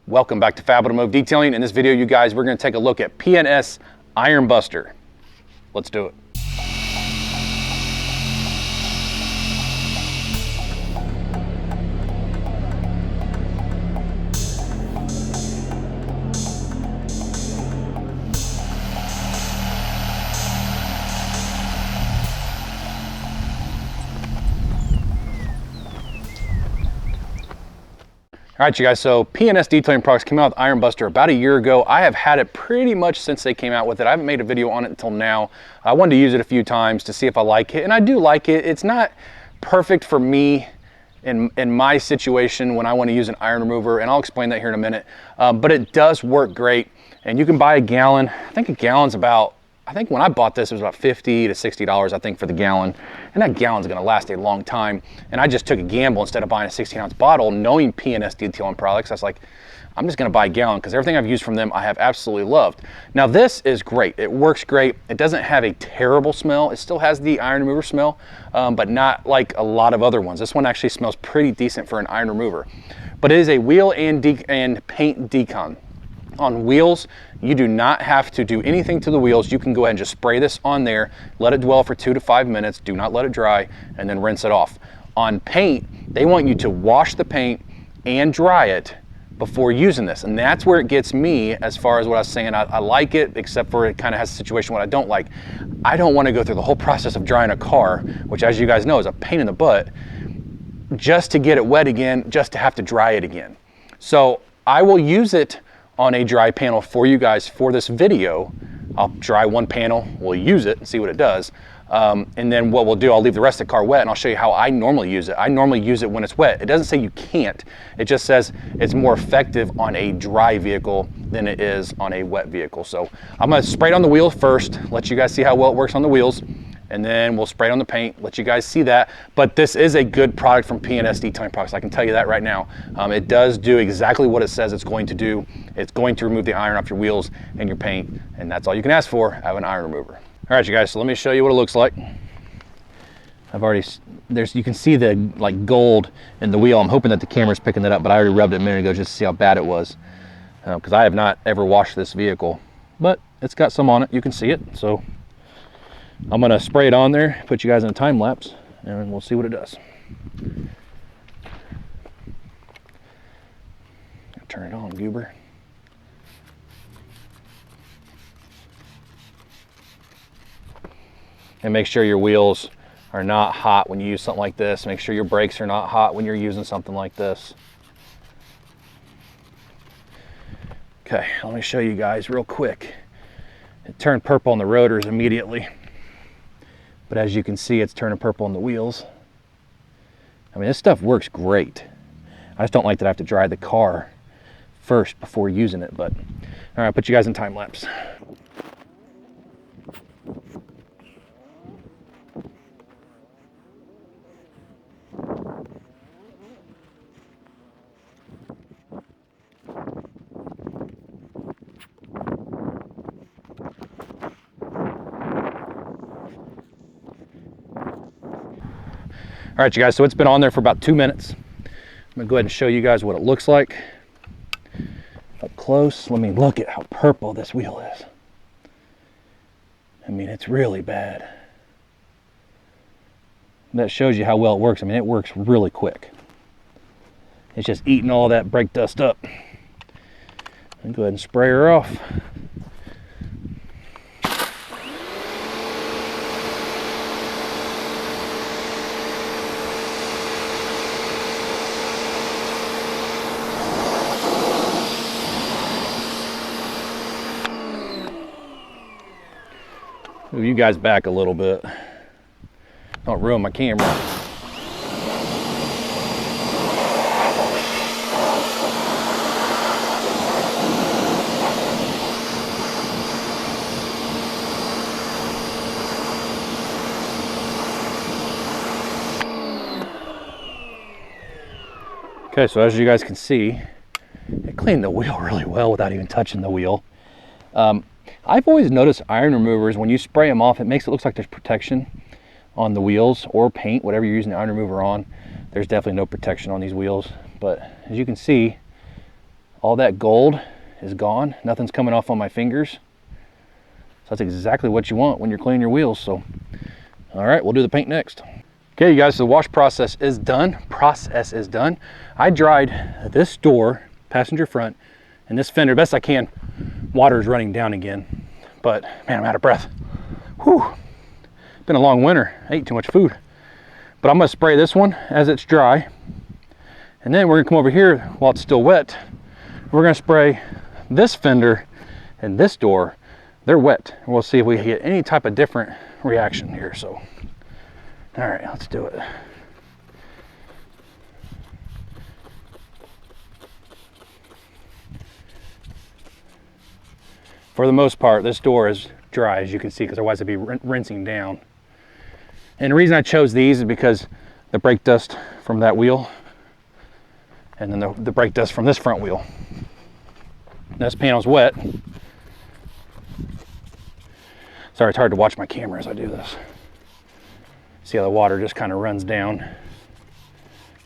Welcome back to Fab Automotive Detailing. In this video, you guys, we're going to take a look at P&S Iron Buster. Let's do it. All right, you guys, so P&S Detailing Products came out with Iron Buster about a year ago. I have had it pretty much since they came out with it. I haven't made a video on it until now. I wanted to use it a few times to see if I like it, and I do like it. It's not perfect for me in my situation when I want to use an iron remover, and I'll explain that here in a minute. But it does work great, and you can buy a gallon. I think a gallon's about, I think when I bought this, it was about $50 to $60, I think, for the gallon. And that gallon's gonna last a long time. And I just took a gamble. Instead of buying a 16-ounce bottle, knowing P&S Detailing Products, I was like, I'm just gonna buy a gallon because everything I've used from them, I have absolutely loved. Now this is great, it works great. It doesn't have a terrible smell. It still has the iron remover smell, but not like a lot of other ones. This one actually smells pretty decent for an iron remover. But it is a wheel and paint decon. On wheels, you do not have to do anything to the wheels. You can go ahead and just spray this on there, let it dwell for 2 to 5 minutes, do not let it dry, and then rinse it off. On paint, they want you to wash the paint and dry it before using this. And that's where it gets me as far as what I was saying. I like it, except for it kind of has a situation what I don't like. I don't want to go through the whole process of drying a car, which, as you guys know, is a pain in the butt, just to get it wet again, just to have to dry it again. So I will use it on a dry panel for you guys for this video. I'll dry one panel, we'll use it and see what it does. And then what we'll do, I'll leave the rest of the car wet and I'll show you how I normally use it. I normally use it when it's wet. It doesn't say you can't. It just says it's more effective on a dry vehicle than it is on a wet vehicle. So I'm gonna spray it on the wheel first, let you guys see how well it works on the wheels. And then we'll spray it on the paint, let you guys see that. But this is a good product from P&S Detailing Products. I can tell you that right now. It does do exactly what it says it's going to do. It's going to remove the iron off your wheels and your paint, and that's all you can ask for out of an iron remover. All right, you guys, so let me show you what it looks like. I've already, you can see the like gold in the wheel. I'm hoping that the camera's picking that up, but I already rubbed it a minute ago just to see how bad it was. Because I have not ever washed this vehicle, but it's got some on it. You can see it, so I'm gonna spray it on there, put you guys in a time lapse, and we'll see what it does. Turn it on, goober. And make sure your wheels are not hot when you use something like this. Make sure your brakes are not hot when you're using something like this. Okay, let me show you guys real quick. It turned purple on the rotors immediately. But as you can see, it's turning purple on the wheels. I mean, this stuff works great. I just don't like that I have to dry the car first before using it, but all right, put you guys in time lapse. All right, you guys, so it's been on there for about 2 minutes. I'm gonna go ahead and show you guys what it looks like. Up close, let me look at how purple this wheel is. I mean, it's really bad. That shows you how well it works. I mean, it works really quick. It's just eating all that brake dust up. And go ahead and spray her off. Move you guys back a little bit. Don't ruin my camera. Okay, so as you guys can see, it cleaned the wheel really well without even touching the wheel. I've always noticed iron removers, when you spray them off, it makes it look like there's protection on the wheels or paint, whatever you're using the iron remover on. There's definitely no protection on these wheels, but as you can see, All that gold is gone. Nothing's coming off on my fingers. So that's exactly what you want when you're cleaning your wheels. So, all right, we'll do the paint next. Okay, you guys, so the wash process is done. I dried this door, passenger front, and this fender best I can. Water is running down again, but man, I'm out of breath. Whew. Been a long winter. I ate too much food. But I'm gonna spray this one as it's dry. And then we're gonna come over here while it's still wet. We're gonna spray this fender and this door. They're wet. We'll see if we get any type of different reaction here. So, all right, let's do it. For the most part, this door is dry, as you can see, because otherwise it'd be rinsing down. And the reason I chose these is because the brake dust from that wheel, and then the brake dust from this front wheel. This panel's wet. Sorry, it's hard to watch my camera as I do this. See how the water just kind of runs down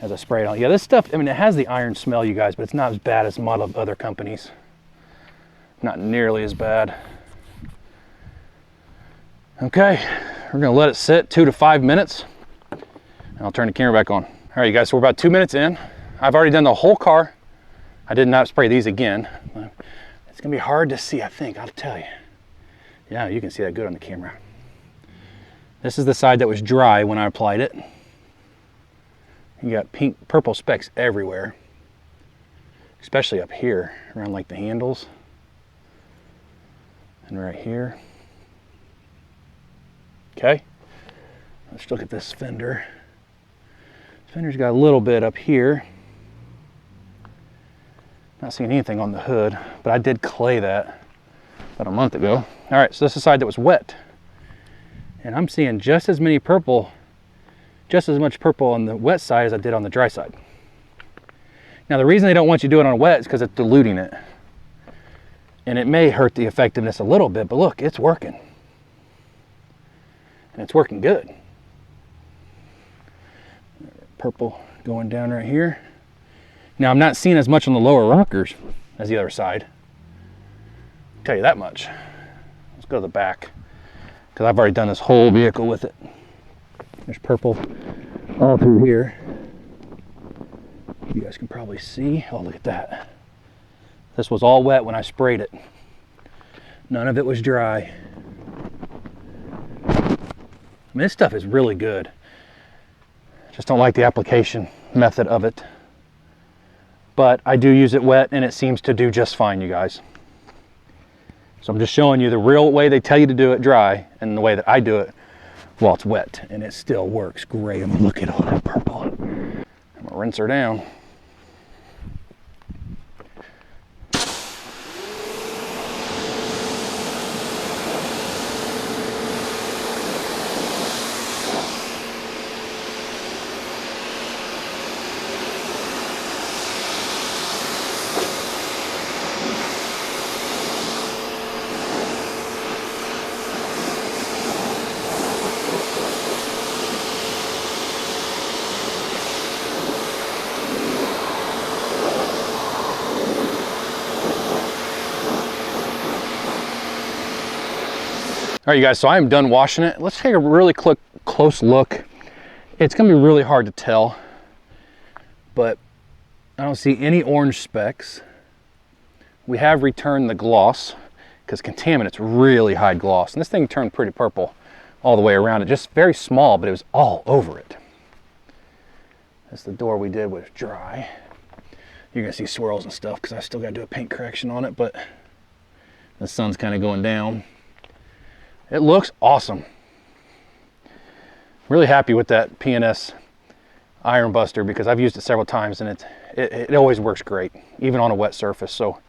as I spray it on. Yeah, this stuff, I mean, it has the iron smell, you guys, but it's not as bad as a lot of other companies. Not nearly as bad. Okay, we're gonna let it sit 2 to 5 minutes, and I'll turn the camera back on. All right, you guys, so we're about 2 minutes in. I've already done the whole car. I did not spray these again. It's gonna be hard to see, I think, I'll tell you. Yeah, you can see that good on the camera. This is the side that was dry when I applied it. You got purple specks everywhere, especially up here, around like the handles. And right here. Okay, let's look at this fender. This fender's got a little bit up here. Not seeing anything on the hood, but I did clay that about a month ago. All right, so this is the side that was wet. And I'm seeing just as much purple on the wet side as I did on the dry side. Now the reason they don't want you to do it on wet is because it's diluting it. And it may hurt the effectiveness a little bit, but look, it's working. And it's working good. Purple going down right here. Now I'm not seeing as much on the lower rockers as the other side. I'll tell you that much. Let's go to the back, because I've already done this whole vehicle with it. There's purple all through here. You guys can probably see. Oh, look at that. This was all wet when I sprayed it. None of it was dry. I mean, this stuff is really good. Just don't like the application method of it. But I do use it wet, and it seems to do just fine, you guys. So I'm just showing you the real way they tell you to do it dry, and the way that I do it while it's wet, and it still works great. I mean, look at all that purple. I'm gonna rinse her down. All right, you guys, so I am done washing it. Let's take a really close look. It's gonna be really hard to tell, but I don't see any orange specks. We have returned the gloss, because contaminants really hide gloss. And this thing turned pretty purple all the way around it. Just very small, but it was all over it. That's the door we did was dry. You're gonna see swirls and stuff, because I still gotta do a paint correction on it, but the sun's kind of going down. It looks awesome. Really happy with that P&S Iron Buster, because I've used it several times, and it always works great, even on a wet surface. So, all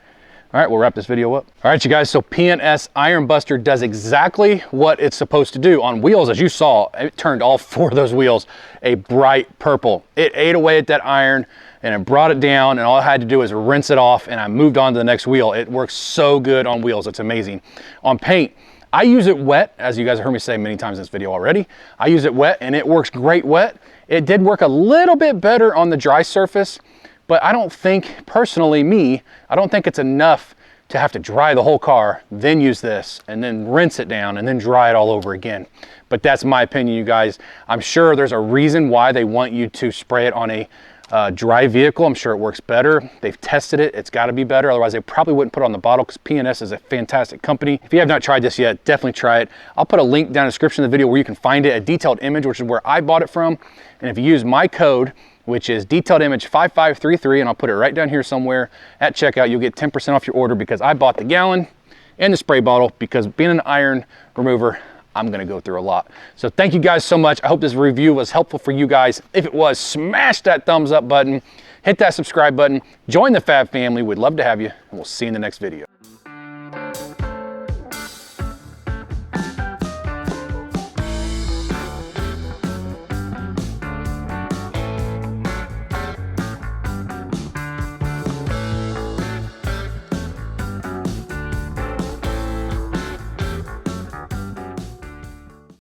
right, we'll wrap this video up. All right, you guys, so P&S Iron Buster does exactly what it's supposed to do. On wheels, as you saw, it turned all 4 of those wheels a bright purple. It ate away at that iron, and it brought it down, and all I had to do was rinse it off, and I moved on to the next wheel. It works so good on wheels. It's amazing. On paint, I use it wet, as you guys have heard me say many times in this video already. I use it wet, and it works great wet. It did work a little bit better on the dry surface, But I don't think, personally, I don't think it's enough to have to dry the whole car, then use this, and then rinse it down, and then dry it all over again. But that's my opinion, you guys. I'm sure there's a reason why they want you to spray it on a dry vehicle. I'm sure it works better. They've tested it. It's got to be better. Otherwise, they probably wouldn't put it on the bottle, because P&S is a fantastic company. If you have not tried this yet, definitely try it. I'll put a link down in the description of the video where you can find it, a detailed image, which is where I bought it from. And if you use my code, which is detailed image 5533, and I'll put it right down here somewhere at checkout, you'll get 10% off your order, because I bought the gallon and the spray bottle, because being an iron remover, I'm gonna go through a lot. So thank you guys so much. I hope this review was helpful for you guys. If it was, smash that thumbs up button, hit that subscribe button, join the Fab family. We'd love to have you, and we'll see you in the next video.